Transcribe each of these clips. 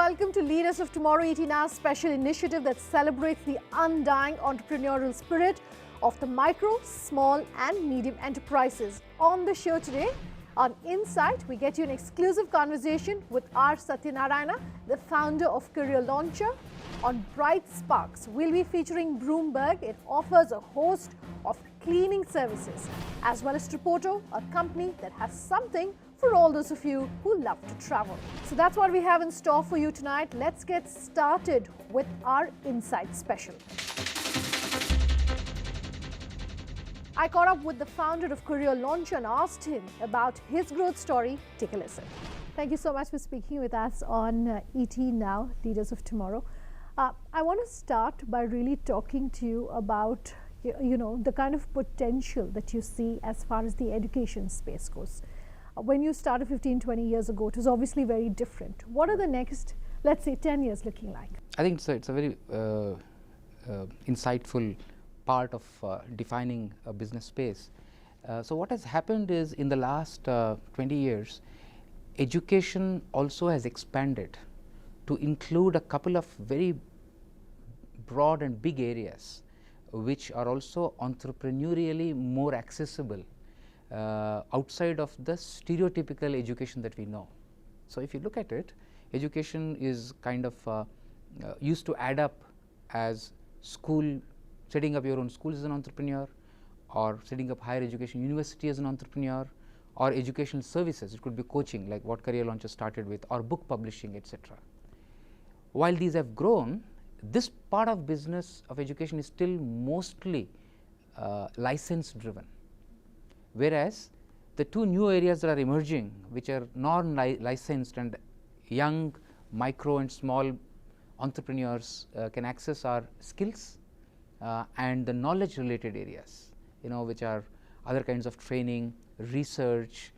welcome to Leaders of Tomorrow 18 Hours special initiative that celebrates the undying entrepreneurial spirit of the micro, small and medium enterprises. On the show today, on Insight, we get you an exclusive conversation with R. Satyanarayana, the founder of Career Launcher. On Bright Sparks, we'll be featuring Broomberg. It offers a host of cleaning services, as well as Tripoto, a company that has something for all those of you who love to travel. So that's what we have in store for you tonight. Let's get started with our Insight special. I caught up with the founder of Career Launcher and asked him about his growth story. Take a listen. Thank you so much for speaking with us on ET Now, Leaders of Tomorrow. I want to start by really talking to you about the kind of potential that you see as far as the education space goes. When you started 15, 20 years ago, it was obviously very different. What are the next, let's say, 10 years looking like? I think it's a very insightful part of defining a business space. So what has happened is, in the last 20 years, education also has expanded to include a couple of very broad and big areas, which are also entrepreneurially more accessible outside of the stereotypical education that we know. So if you look at it, education is kind of used to add up as school, setting up your own school as an entrepreneur, or setting up higher education university as an entrepreneur, or educational services. It could be coaching, like what Career Launcher started with, or book publishing, etc. While these have grown, this part of business of education is still mostly license driven. Whereas the two new areas that are emerging, which are non-licensed and young micro and small entrepreneurs can access, our skills and the knowledge related areas, which are other kinds of training, research,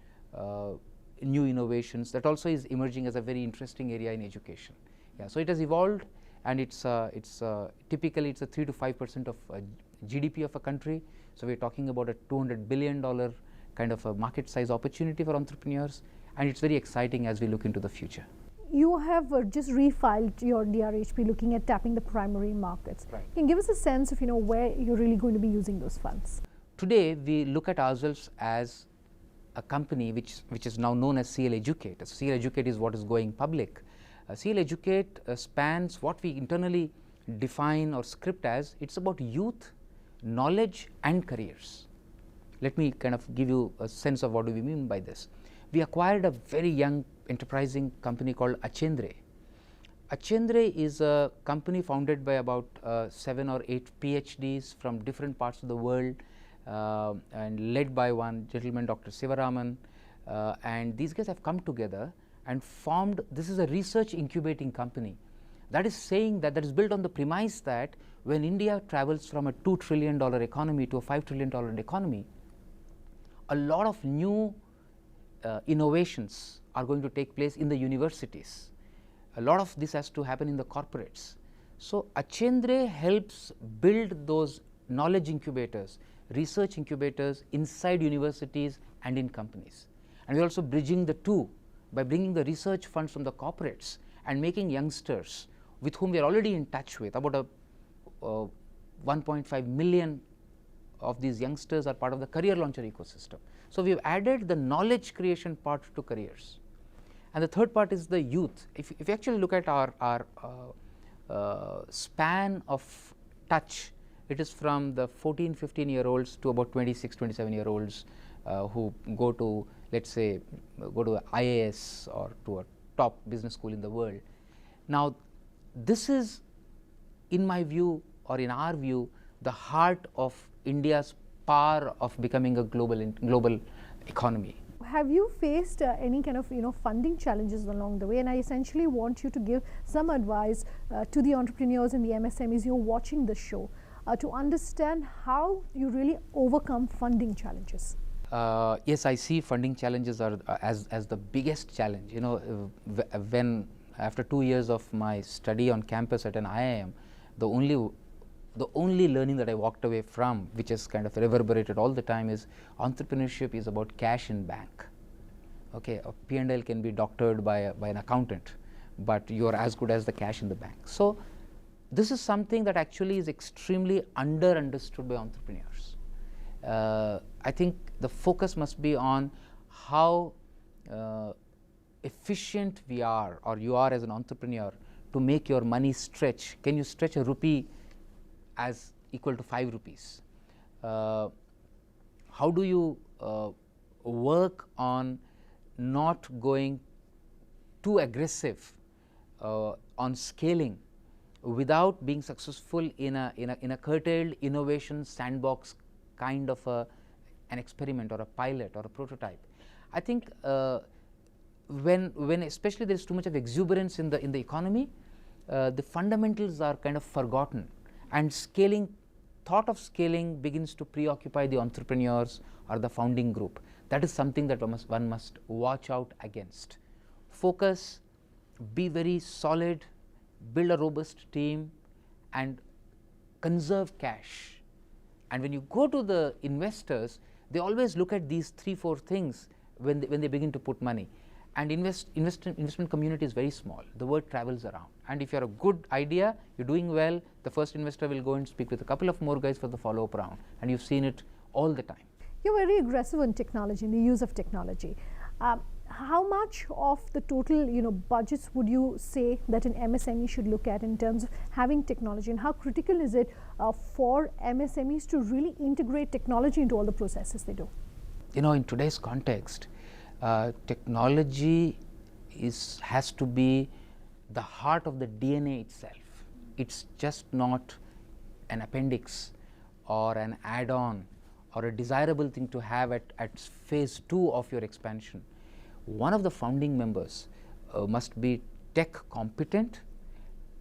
new innovations. That also is emerging as a very interesting area in education. Yeah, so it has evolved, and it's typically it's a 3 to 5% of GDP of a country. So we're talking about a $200 billion kind of a market size opportunity for entrepreneurs, and it's very exciting as we look into the future. You have just refiled your DRHP looking at tapping the primary markets. Right. Can you give us a sense of where you're really going to be using those funds? Today we look at ourselves as a company which is now known as CL Educate. CL Educate is what is going public. CL Educate spans what we internally define or script as, it's about youth, knowledge and careers. Let me kind of give you a sense of what do we mean by this. We acquired a very young enterprising company called Achendra. Achendra is a company founded by about 7 or 8 PhDs from different parts of the world, and led by one gentleman, Dr. Sivaraman, and these guys have come together and formed, this is a research incubating company. That is saying that is built on the premise that when India travels from a $2 trillion economy to a $5 trillion economy, a lot of new innovations are going to take place in the universities. A lot of this has to happen in the corporates. So Achendra helps build those knowledge incubators, research incubators inside universities and in companies. And we are also bridging the two by bringing the research funds from the corporates and making youngsters, with whom we are already in touch with. About 1.5 million of these youngsters are part of the Career Launcher ecosystem. So we have added the knowledge creation part to careers. And the third part is the youth. If you actually look at our span of touch, it is from the 14, 15-year-olds to about 26, 27-year-olds who go to, let's say, go to IAS or to a top business school in the world. Now, this is, in my view, or in our view, the heart of India's power of becoming a global economy. Have you faced any kind of funding challenges along the way? And I essentially want you to give some advice to the entrepreneurs and the MSMEs who are watching the show to understand how you really overcome funding challenges. Yes, I see funding challenges are as the biggest challenge. When after 2 years of my study on campus at an IIM, the only learning that I walked away from, which has kind of reverberated all the time, is entrepreneurship is about cash in bank. Okay, a P&L can be doctored by an accountant, but you are as good as the cash in the bank. So this is something that actually is extremely understood by entrepreneurs. I think the focus must be on how efficient we are, or you are as an entrepreneur, to make your money stretch. Can you stretch a rupee as equal to 5 rupees? How do you work on not going too aggressive on scaling without being successful in a curtailed innovation sandbox kind of an experiment or a pilot or a prototype? I think when especially there is too much of exuberance in the economy, the fundamentals are kind of forgotten, and thought of scaling begins to preoccupy the entrepreneurs or the founding group. That is something that one must watch out against. Focus, be very solid, build a robust team, and conserve cash. And when you go to the investors, they always look at these 3-4 things when they begin to put money. And investment community is very small. The word travels around, and if you are a good idea, you're doing well, the first investor will go and speak with a couple of more guys for the follow-up round, and you've seen it all the time. You're very aggressive in technology, in the use of technology. How much of the total budgets would you say that an MSME should look at in terms of having technology, and how critical is it for MSMEs to really integrate technology into all the processes they do? In today's context, technology has to be the heart of the DNA itself. It's just not an appendix or an add-on or a desirable thing to have at phase 2 of your expansion. One of the founding members must be tech competent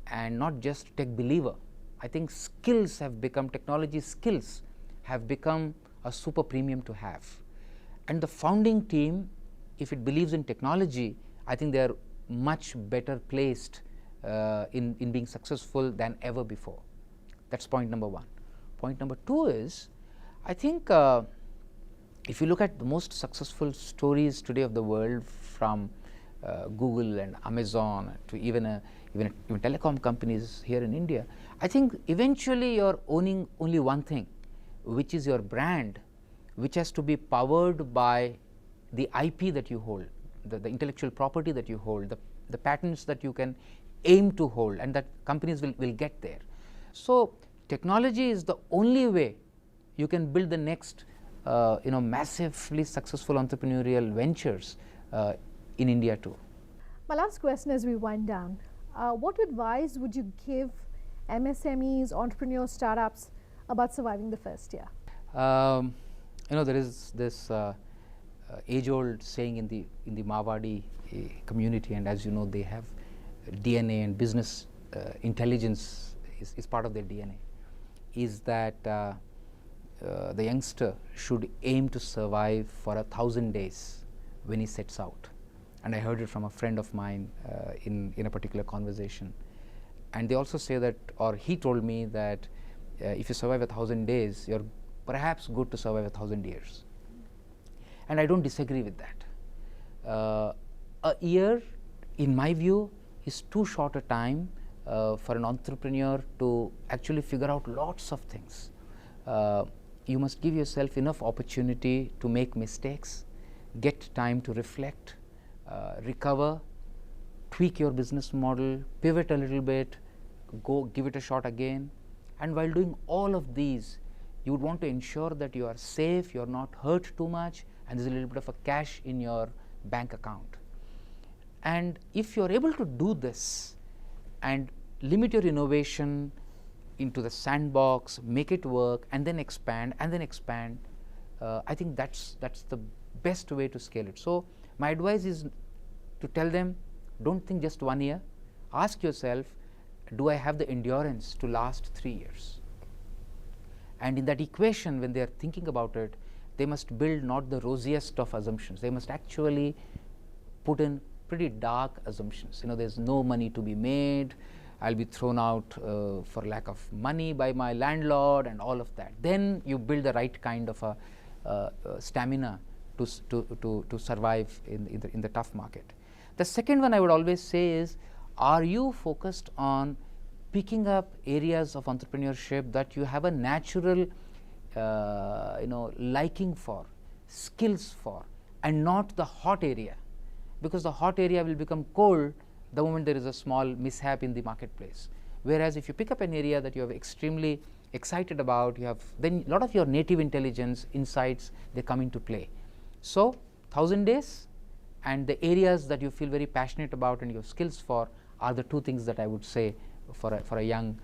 and not just tech believer. I think technology skills have become a super premium to have. And the founding team, if it believes in technology, I think they are much better placed in being successful than ever before. That's point number 1. Point number 2 is, I think if you look at the most successful stories today of the world, from Google and Amazon to even telecom companies here in India, I think eventually you're owning only one thing, which is your brand, which has to be powered by the IP that you hold, the intellectual property that you hold, the patents that you can aim to hold, and that companies will get there. So technology is the only way you can build the next massively successful entrepreneurial ventures in India too. My last question as we wind down, what advice would you give MSMEs, entrepreneurs, startups about surviving the first year? There is this age-old saying in the Marwadi community, and as you know, they have DNA, and business intelligence is part of their DNA, is that the youngster should aim to survive for 1,000 days when he sets out. And I heard it from a friend of mine in a particular conversation. And they also say that, or he told me that if you survive 1,000 days, you're perhaps good to survive 1,000 years. And I don't disagree with that. A year, in my view, is too short a time for an entrepreneur to actually figure out lots of things. You must give yourself enough opportunity to make mistakes, get time to reflect, recover, tweak your business model, pivot a little bit, go give it a shot again. And while doing all of these, you would want to ensure that you are safe, you are not hurt too much, and there's a little bit of a cash in your bank account. And if you are able to do this and limit your innovation into the sandbox, make it work, and then expand, I think that's the best way to scale it. So my advice is to tell them, don't think just 1 year. Ask yourself, do I have the endurance to last 3 years? And in that equation, when they are thinking about it, they must build not the rosiest of assumptions. They must actually put in pretty dark assumptions. There's no money to be made. I'll be thrown out for lack of money by my landlord and all of that. Then you build the right kind of a stamina to survive in the tough market. The second one I would always say is, are you focused on picking up areas of entrepreneurship that you have a natural liking for, skills for, and not the hot area, because the hot area will become cold the moment there is a small mishap in the marketplace. Whereas if you pick up an area that you are extremely excited about, you have then a lot of your native intelligence insights, they come into play. So 1000 days and the areas that you feel very passionate about and your skills for are the two things that I would say for a young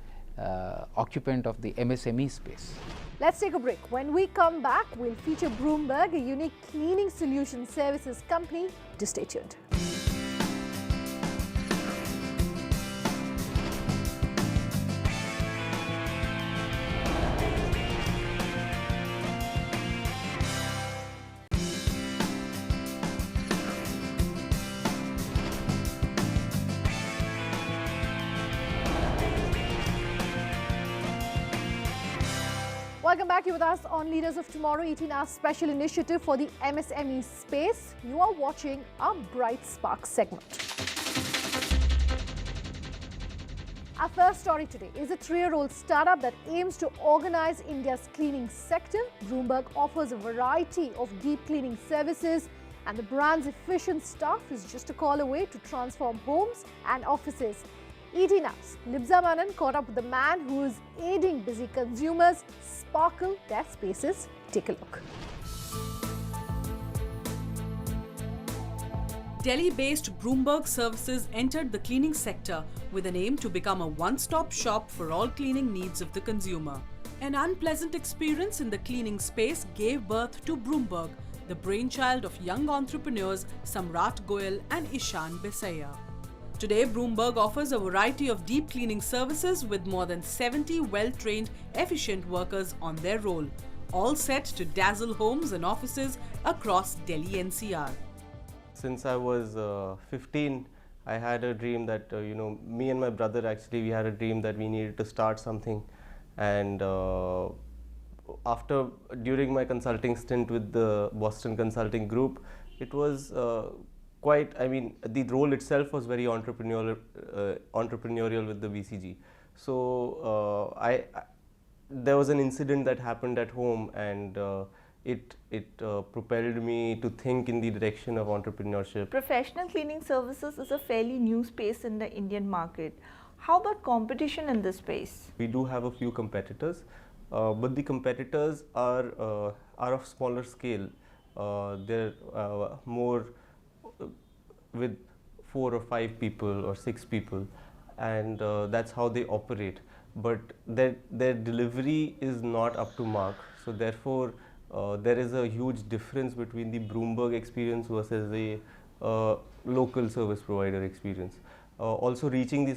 occupant of the MSME space. Let's take a break. When we come back, we'll feature Broomberg, a unique cleaning solution services company. Do stay tuned. Welcome back. You're with us on Leaders of Tomorrow, 18 Hours special initiative for the MSME space. You are watching our Bright Spark segment. Our first story today is a 3-year-old startup that aims to organize India's cleaning sector. Broomberg offers a variety of deep cleaning services, and the brand's efficient staff is just a call away to transform homes and offices. 18 Hours, Libza Manan caught up with the man who is aiding busy consumers sparkle their spaces. Take a look. Delhi-based Broomberg Services entered the cleaning sector with an aim to become a one-stop shop for all cleaning needs of the consumer. An unpleasant experience in the cleaning space gave birth to Broomberg, the brainchild of young entrepreneurs Samrat Goyal and Ishan Besaiya. Today, Broomberg offers a variety of deep cleaning services with more than 70 well-trained, efficient workers on their roll, all set to dazzle homes and offices across Delhi NCR. Since I was 15, I had a dream that, me and my brother actually, we had a dream that we needed to start something. And during my consulting stint with the Boston Consulting Group, it was the role itself was very entrepreneurial with the BCG. So there was an incident that happened at home, and it propelled me to think in the direction of entrepreneurship. Professional cleaning services is a fairly new space in the Indian market. How about competition in this space? We do have a few competitors, but the competitors are of smaller scale. They're more with 4 or 5 people or 6 people, and that's how they operate. But their delivery is not up to mark. So therefore, there is a huge difference between the Broomberg experience versus a local service provider experience. Also, reaching the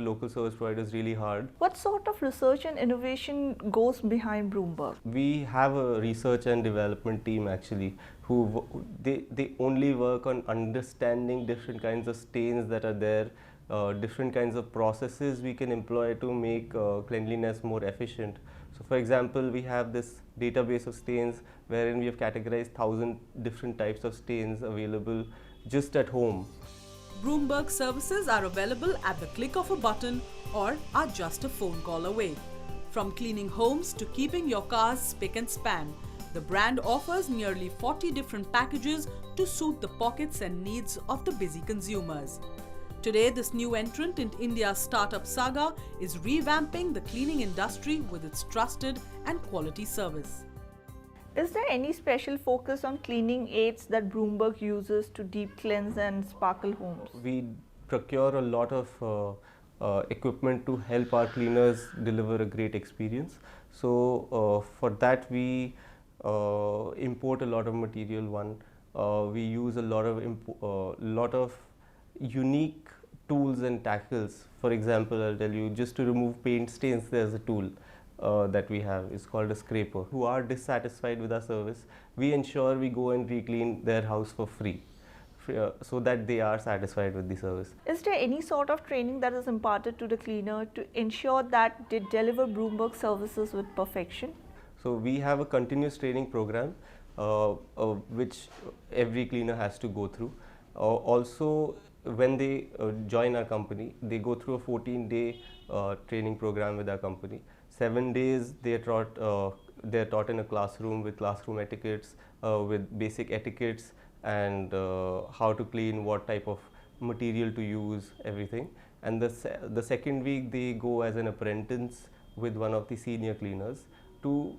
local service provider is really hard. What sort of research and innovation goes behind Broomberg? We have a research and development team actually, who they only work on understanding different kinds of stains that are there, different kinds of processes we can employ to make cleanliness more efficient. So for example, we have this database of stains wherein we have categorized 1,000 different types of stains available just at home. Broomberg services are available at the click of a button or are just a phone call away. From cleaning homes to keeping your cars spick and span, the brand offers nearly 40 different packages to suit the pockets and needs of the busy consumers. Today, this new entrant in India's startup saga is revamping the cleaning industry with its trusted and quality service. Is there any special focus on cleaning aids that Broomberg uses to deep cleanse and sparkle homes? We procure a lot of equipment to help our cleaners deliver a great experience. So for that we import a lot of material. We use a lot of unique tools and tackles. For example, I'll tell you, just to remove paint stains, there's a tool that we have. It's called a scraper. Who are dissatisfied with our service, we ensure we go and re-clean their house for free, so that they are satisfied with the service. Is there any sort of training that is imparted to the cleaner to ensure that they deliver Broomberg services with perfection? So we have a continuous training program which every cleaner has to go through. Also, when they join our company, they go through a 14-day training program with our company. 7 days they are taught in a classroom with classroom etiquettes, with basic etiquettes, and how to clean, what type of material to use, everything. And the second week they go as an apprentice with one of the senior cleaners to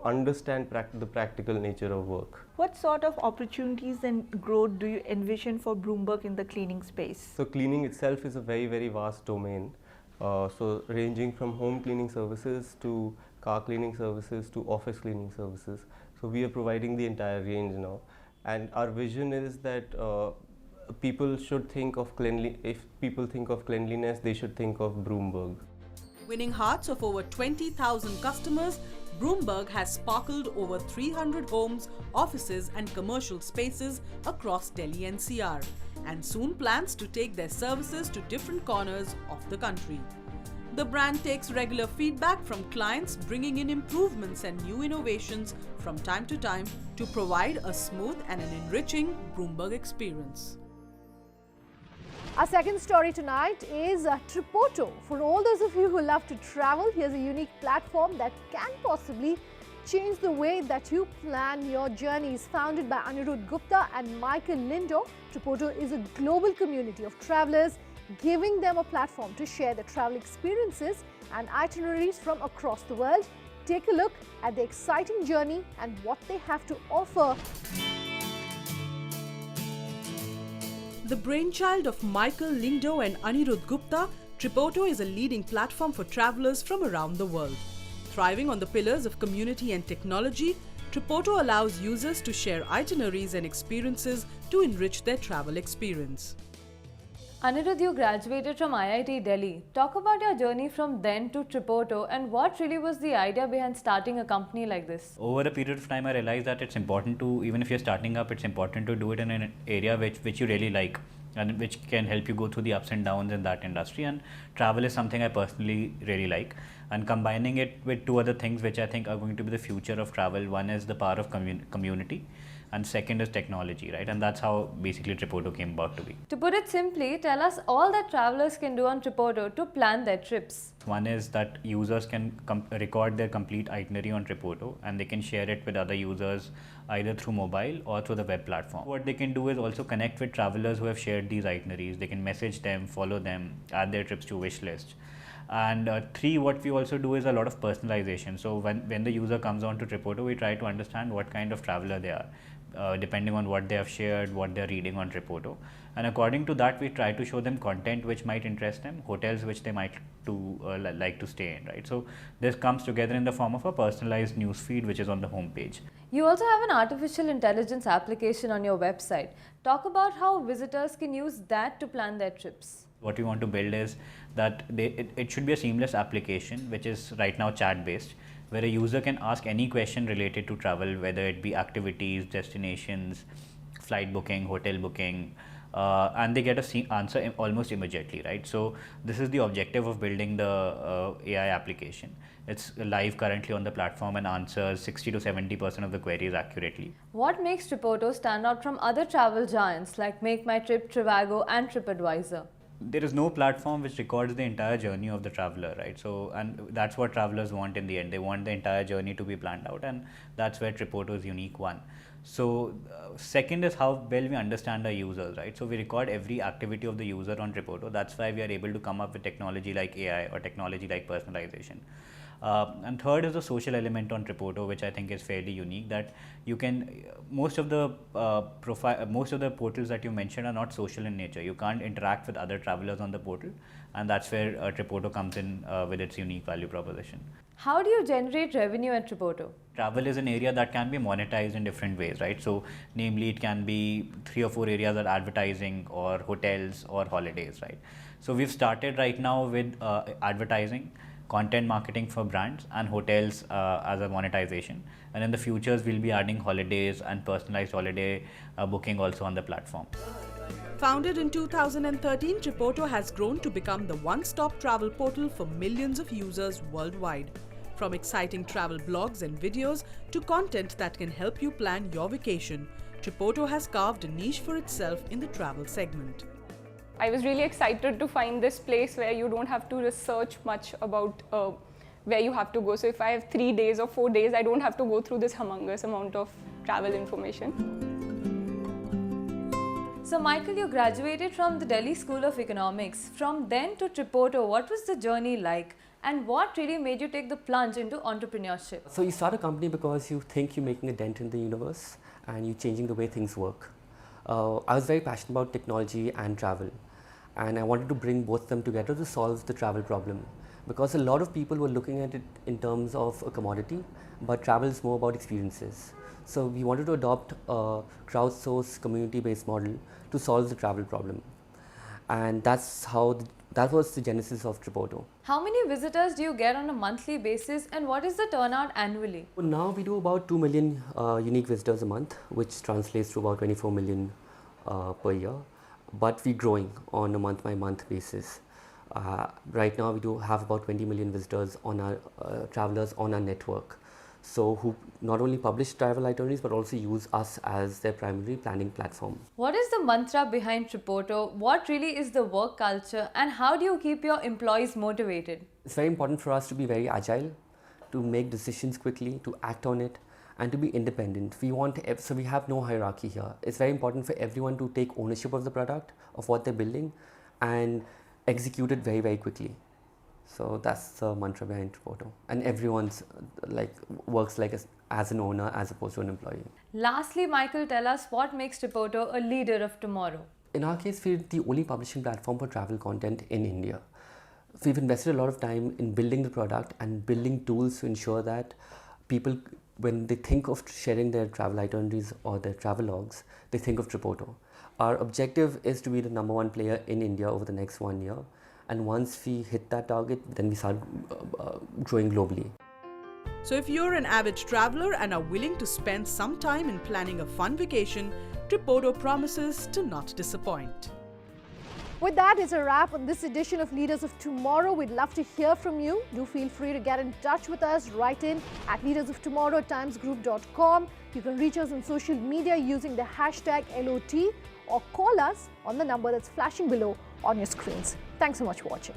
understand the practical nature of work. What sort of opportunities and growth do you envision for Broomberg in the cleaning space? So cleaning itself is a very, very vast domain. So ranging from home cleaning services to car cleaning services to office cleaning services. So we are providing the entire range now. And our vision is that people should think of if people think of cleanliness, they should think of Broomberg. Winning hearts of over 20,000 customers, Broomberg has sparkled over 300 homes, offices and commercial spaces across Delhi NCR, and soon plans to take their services to different corners of the country. The brand takes regular feedback from clients, bringing in improvements and new innovations from time to time to provide a smooth and an enriching Broomberg experience. Our second story tonight is Tripoto. For all those of you who love to travel, here's a unique platform that can possibly change the way that you plan your journeys. Founded by Anirudh Gupta and Michael Lindo, Tripoto is a global community of travelers, giving them a platform to share their travel experiences and itineraries from across the world. Take a look at the exciting journey and what they have to offer. The brainchild of Michael Lindo and Anirudh Gupta, Tripoto is a leading platform for travelers from around the world. Thriving on the pillars of community and technology, Tripoto allows users to share itineraries and experiences to enrich their travel experience. Anirudh, you graduated from IIT Delhi. Talk about your journey from then to Tripoto and what really was the idea behind starting a company like this? Over a period of time, I realized that it's important to, even if you're starting up, it's important to do it in an area which you really like and which can help you go through the ups and downs in that industry. And travel is something I personally really like. And combining it with two other things which I think are going to be the future of travel. One is the power of community. And second is technology, right? And that's how basically Tripoto came about to be. To put it simply, tell us all that travelers can do on Tripoto to plan their trips. One is that users can record their complete itinerary on Tripoto and they can share it with other users either through mobile or through the web platform. What they can do is also connect with travelers who have shared these itineraries. They can message them, follow them, add their trips to wish list. And three, what we also do is a lot of personalization. So when the user comes on to Tripoto, we try to understand what kind of traveler they are. Depending on what they have shared, what they are reading on Tripoto. And according to that, we try to show them content which might interest them, hotels which they might like to stay in, right? So this comes together in the form of a personalized news feed which is on the homepage. You also have an artificial intelligence application on your website. Talk about how visitors can use that to plan their trips. What we want to build is that it should be a seamless application which is right now chat based, where a user can ask any question related to travel, whether it be activities, destinations, flight booking, hotel booking, and they get a answer almost immediately, right? So this is the objective of building the AI application. It's live currently on the platform and answers 60 to 70% of the queries accurately. What makes Tripoto stand out from other travel giants like Make My Trip, Trivago and TripAdvisor? There is no platform which records the entire journey of the traveler, right? So, and that's what travelers want in the end. They want the entire journey to be planned out, and that's where Tripoto is unique one. So, second is how well we understand our users, right? So, we record every activity of the user on Tripoto. That's why we are able to come up with technology like AI or technology like personalization. And third is the social element on Tripoto, which I think is fairly unique, that you can, most of the portals that you mentioned are not social in nature. You can't interact with other travelers on the portal, and that's where Tripoto comes in with its unique value proposition. How do you generate revenue at Tripoto? Travel is an area that can be monetized in different ways, right? So, namely, it can be 3 or 4 areas are advertising or hotels or holidays, right? So, we've started right now with advertising, content marketing for brands, and hotels as a monetization. And in the futures, we'll be adding holidays and personalized holiday booking also on the platform. Founded in 2013, Tripoto has grown to become the one-stop travel portal for millions of users worldwide. From exciting travel blogs and videos to content that can help you plan your vacation, Tripoto has carved a niche for itself in the travel segment. I was really excited to find this place where you don't have to research much about where you have to go. So if I have 3 days or 4 days, I don't have to go through this humongous amount of travel information. So Michael, you graduated from the Delhi School of Economics. From then to Tripoto, what was the journey like? And what really made you take the plunge into entrepreneurship? So you start a company because you think you're making a dent in the universe and you're changing the way things work. I was very passionate about technology and travel, and I wanted to bring both of them together to solve the travel problem, because a lot of people were looking at it in terms of a commodity, but travel is more about experiences. So we wanted to adopt a crowdsourced community-based model to solve the travel problem, and that was the genesis of Tripoto. How many visitors do you get on a monthly basis, and what is the turnout annually? Now we do about 2 million unique visitors a month, which translates to about 24 million per year, but we're growing on a month-by-month basis. Right now we do have about 20 million visitors on our travelers on our network, so who not only publish travel itineraries but also use us as their primary planning platform. What is the mantra behind Tripoto? What really is the work culture, and how do you keep your employees motivated? It's very important for us to be very agile, to make decisions quickly, to act on it, and to be independent. So we have no hierarchy here. It's very important for everyone to take ownership of the product, of what they're building, and execute it very, very quickly. So that's the mantra behind Tripoto, and everyone's works as an owner as opposed to an employee. Lastly, Michael, tell us what makes Tripoto a leader of tomorrow. In our case, we're the only publishing platform for travel content in India. We've invested a lot of time in building the product and building tools to ensure that people, when they think of sharing their travel itineraries or their travel logs, they think of Tripoto. Our objective is to be the #1 player in India over the next 1 year. And once we hit that target, then we start growing globally. So if you're an avid traveler and are willing to spend some time in planning a fun vacation, Tripoto promises to not disappoint. With that, it's a wrap on this edition of Leaders of Tomorrow. We'd love to hear from you. Do feel free to get in touch with us. Write in at leadersoftomorrow@timesgroup.com. You can reach us on social media using the hashtag LOT, or call us on the number that's flashing below on your screens. Thanks so much for watching.